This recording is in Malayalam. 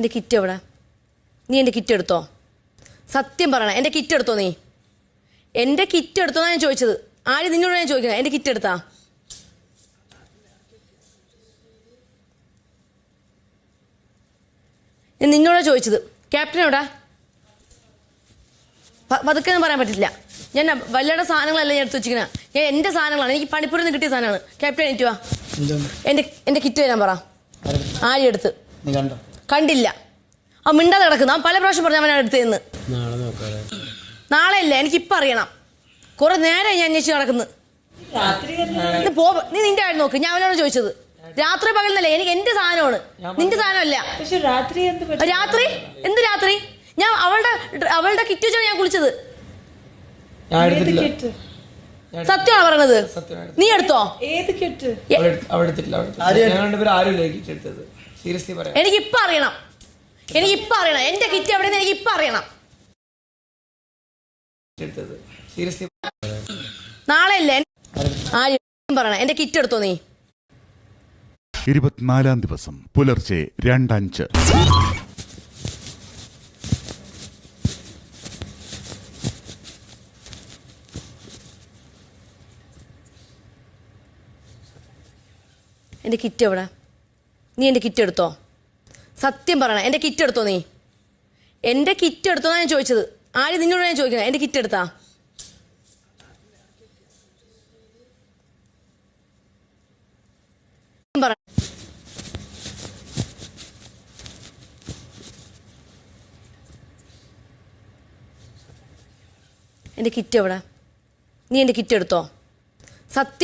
എൻ്റെ കിറ്റ് എവിടെ? നീ എൻ്റെ കിറ്റ് എടുത്തോ? സത്യം പറയണം, എൻ്റെ കിറ്റ് എടുത്തോ? നീ എൻ്റെ കിറ്റ് എടുത്തോന്നാണ് ഞാൻ ചോദിച്ചത്. ആരും നിന്നോട് ഞാൻ ചോദിക്കുന്നത്, എൻ്റെ കിറ്റ് എടുത്താ? ഞാൻ നിന്നോടാ ചോദിച്ചത്. ക്യാപ്റ്റൻ എവിടെ? പതുക്കെ ഒന്നും പറയാൻ പറ്റില്ല. ഞാൻ വല്ലയുടെ സാധനങ്ങളല്ല ഞാൻ എടുത്ത് വെച്ചിരിക്കണ. ഞാൻ എൻ്റെ സാധനങ്ങളാണ്, എനിക്ക് പണിപ്പുരയിൽ നിന്ന് കിട്ടിയ സാധനമാണ്. ക്യാപ്റ്റൻ എനിക്ക് വാ, എൻ്റെ കിറ്റ് തരാൻ പറ. ആരും എടുത്ത് കണ്ടില്ല. ആ മിണ്ടാതെ കിടക്കുന്നു. അവൻ പല പ്രാവശ്യം പറഞ്ഞു അവനാണ് എടുത്തതെന്ന്. നാളെ ഇല്ല, എനിക്കിപ്പം അറിയണം. കുറെ നേരം ഞാൻ അന്വേഷിച്ച് നടക്കുന്നു. നീ നിന്റെ കാര്യം നോക്ക്. ഞാൻ അവനോട് ചോദിച്ചത്. രാത്രി പകലെന്നല്ലേ, എനിക്ക് എന്റെ സാധനമാണ്, നിന്റെ സാധനമല്ല. രാത്രി എന്ത് രാത്രി? ഞാൻ അവളുടെ കിറ്റ് വെച്ചാണ് ഞാൻ കുളിച്ചത്. സത്യമാണ് പറയണത്. നീ എടുത്തോ? എനിക്കിപ്പ അറിയണം, എനിക്കിപ്പ അറിയണം. എന്റെ കിറ്റ് എവിടെയെന്ന് എനിക്കിപ്പ അറിയണം. നാളെ അല്ലേ? ആരും പറയണം, എന്റെ കിറ്റ് എടുത്തോ? നീ 24-ാം ദിവസം പുലർച്ചെ 2:05. എൻ്റെ കിറ്റ് എവിടെ? നീ എൻ്റെ കിറ്റ് എടുത്തോ? സത്യം പറയണം, എൻ്റെ കിറ്റ് എടുത്തോ? നീ എൻ്റെ കിറ്റ് എടുത്തോന്നാണ് ഞാൻ ചോദിച്ചത്. ആരും നിന്നോട് ഞാൻ ചോദിക്കുന്നത്, എൻ്റെ കിറ്റ് എടുത്താ? എൻ്റെ കിറ്റ് എവിടെ? നീ എൻ്റെ കിറ്റ് എടുത്തോ? സത്യം